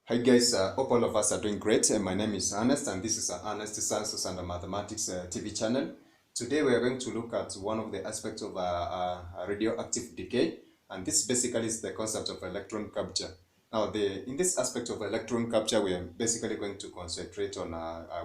Hi guys, hope all of us are doing great. My name is Ernest and this is Ernest Sciences and Mathematics TV channel. Today we are going to look at one of the aspects of radioactive decay, and this basically is the concept of electron capture. Now, in this aspect of electron capture, we are basically going to concentrate on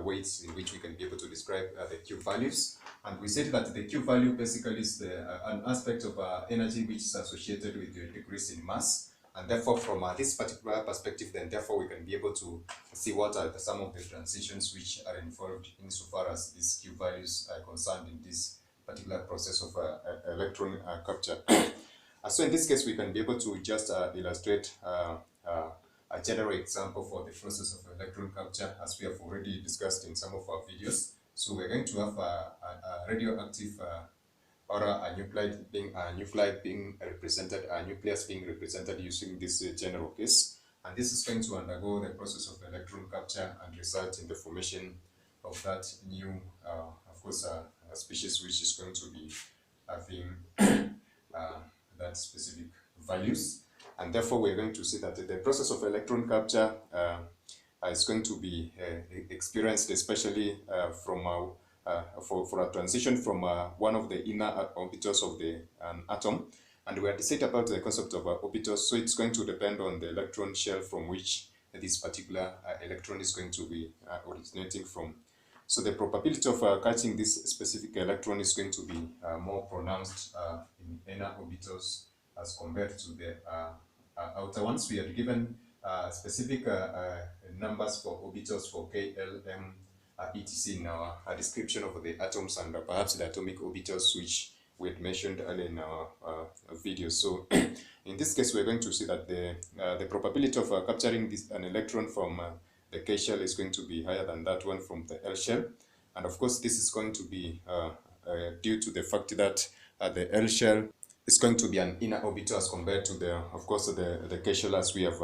ways in which we can be able to describe the Q values. And we said that the Q value basically is an aspect of energy which is associated with the decrease in mass. And therefore, from this particular perspective, then therefore we can be able to see what are some of the transitions which are involved insofar as these Q values are concerned in this particular process of electron capture. So in this case, we can be able to just illustrate a general example for the process of electron capture, as we have already discussed in some of our videos. So we're going to have a radioactive or a nuclide being represented, a nucleus being represented using this general case. And this is going to undergo the process of electron capture and result in the formation of that new, of course, a species which is going to be having that specific values. And therefore, we're going to see that the process of electron capture is going to be experienced, especially for a transition from one of the inner orbitals of an atom. And we had said about the concept of orbitals, so it's going to depend on the electron shell from which this particular electron is going to be originating from. So the probability of catching this specific electron is going to be more pronounced in inner orbitals as compared to the outer ones. We are given specific numbers for orbitals for K, L, M, etc. in our description of the atoms and perhaps the atomic orbitals which we had mentioned earlier in our video. So in this case, we're going to see that the probability of capturing an electron from the K shell is going to be higher than that one from the L shell. And of course, this is going to be due to the fact that the L shell is going to be an inner orbital as compared to of course, the K shell, as we have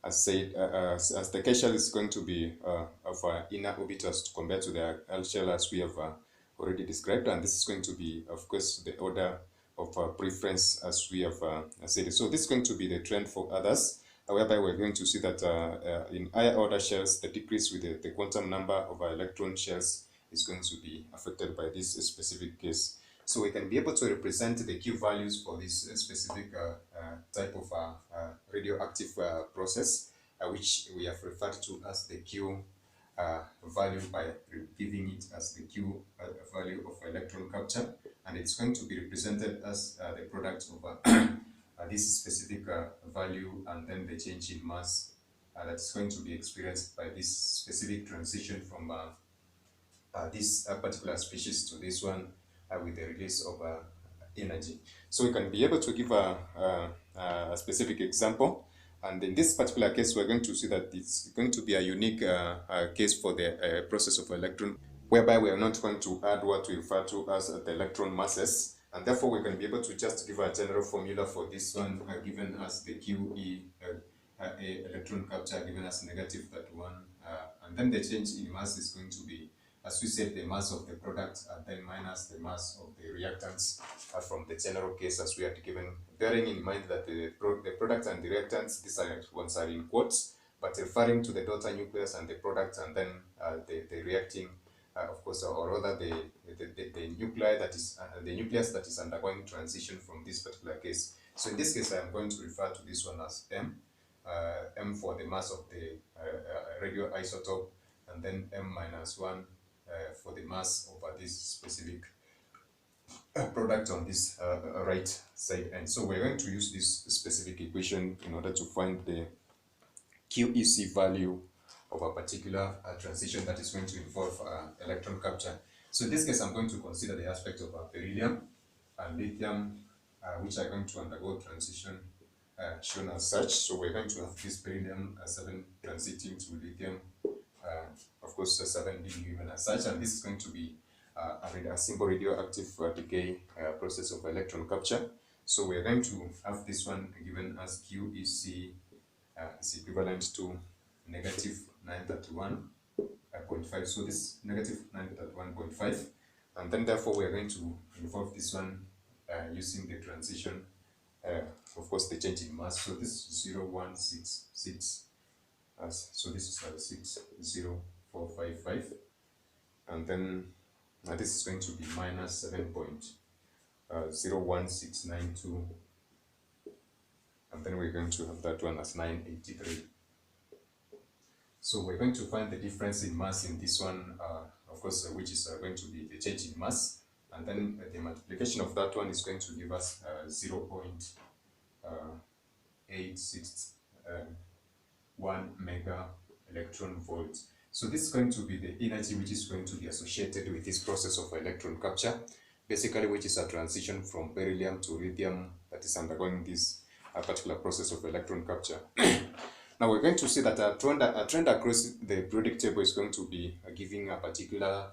as said, as the K shell is going to be of inner orbitals compared to the L shell, as we have already described, and this is going to be, of course, the order of preference as we have said. So this is going to be the trend for others, whereby we're going to see that in higher order shells, the decrease with the quantum number of electron shells is going to be affected by this specific case. So we can be able to represent the Q values for this specific type of radioactive process, which we have referred to as the Q value by giving it as the Q value of electron capture, and it's going to be represented as the product of this specific value and then the change in mass that's going to be experienced by this specific transition from this particular species to this one with the release of energy. So we can be able to give a specific example. And in this particular case, we're going to see that it's going to be a unique case for the process of electron, whereby we are not going to add what we refer to as the electron masses. And therefore, we can be able to just give a general formula for this one, given as the QE electron capture, given as negative 31. And then the change in mass is going to be, as we said, the mass of the product and then minus the mass of the reactants from the general case as we had given, bearing in mind that the product and the reactants, these ones are in quotes, but referring to the daughter nucleus and the product and then the reacting, of course, or rather the nuclei that is the nucleus that is undergoing transition from this particular case. So in this case, I am going to refer to this one as M, M for the mass of the radioisotope, and then M minus 1 for the mass over this specific product on this right side. And so we're going to use this specific equation in order to find the QEC value of a particular transition that is going to involve electron capture. So in this case, I'm going to consider the aspect of beryllium and lithium, which are going to undergo transition shown as such. So we're going to have this beryllium 7 transiting to lithium, of course, 7 being given as such, and this is going to be a simple radioactive decay process of electron capture. So we're going to have this one given as QEC is equivalent to negative 931.5. So this negative 931.5, and then therefore we are going to involve this one using the transition, of course, the change in mass. So this is 0.166 So this is 60455, and then this is going to be minus 7.01692, and then we're going to have that one as 983. So we're going to find the difference in mass in this one, of course, which is going to be the change in mass, and then the multiplication of that one is going to give us 0.861 mega electron volts. So this is going to be the energy which is going to be associated with this process of electron capture, basically, which is a transition from beryllium to lithium that is undergoing this particular process of electron capture. Now we're going to see that a trend across the periodic table is going to be giving a particular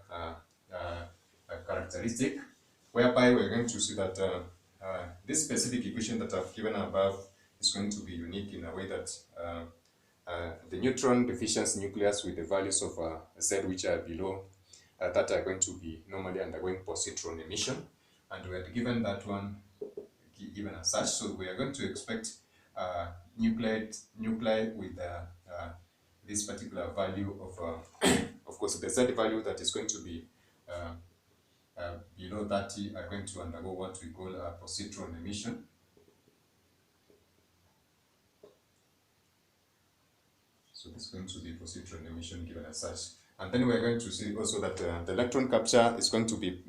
characteristic, whereby we're going to see that this specific equation that I've given above is going to be unique in a way that the neutron deficiency nucleus with the values of Z which are below that are going to be normally undergoing positron emission, and we are given that one given as such. So we are going to expect nuclei with this particular value of course, the Z value that is going to be below 30 are going to undergo what we call a positron emission. So this is going to be positron emission given as such. And then we're going to see also that the electron capture is going to be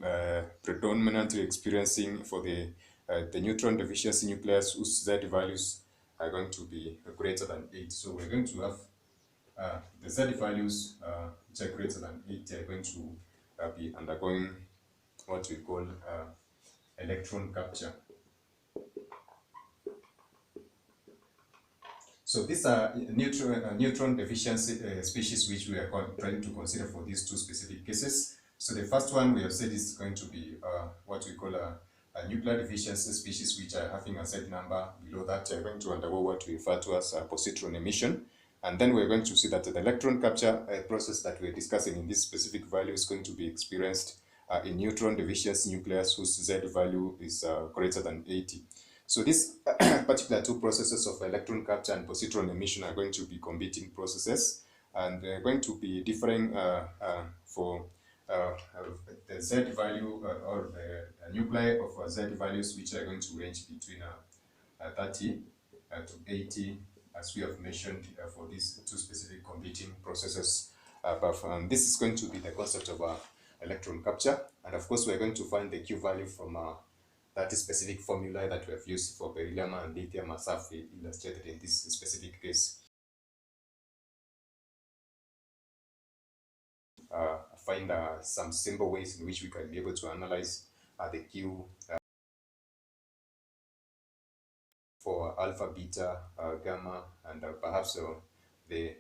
predominantly experiencing for the neutron deficiency nucleus whose Z values are going to be greater than 8. So we're going to have the Z values which are greater than 8 are going to be undergoing what we call electron capture. So these are neutron deficiency species which we are trying to consider for these two specific cases. So the first one we have said is going to be what we call a nuclear deficiency species which are having a Z number below that are going to undergo what we refer to as a positron emission. And then we're going to see that the electron capture process that we're discussing in this specific value is going to be experienced in neutron deficiency nucleus whose Z value is greater than 80. So these particular two processes of electron capture and positron emission are going to be competing processes, and they're going to be differing for the Z value or the nuclei of Z values which are going to range between 30 to 80, as we have mentioned for these two specific competing processes above. And this is going to be the concept of electron capture, and of course we're going to find the Q value from that specific formula that we have used for beryllium and lithium as I've illustrated in this specific case. Find some simple ways in which we can be able to analyze the Q for alpha, beta, gamma, and perhaps the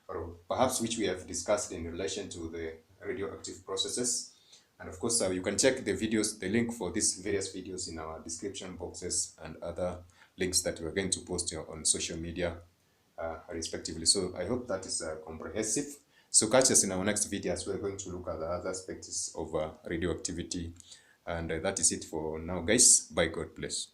or perhaps which we have discussed in relation to the radioactive processes. And of course, you can check the videos, the link for these various videos in our description boxes and other links that we're going to post on social media respectively. So I hope that is comprehensive. So catch us in our next video as we're going to look at the other aspects of radioactivity. And that is it for now, guys. Bye, God bless.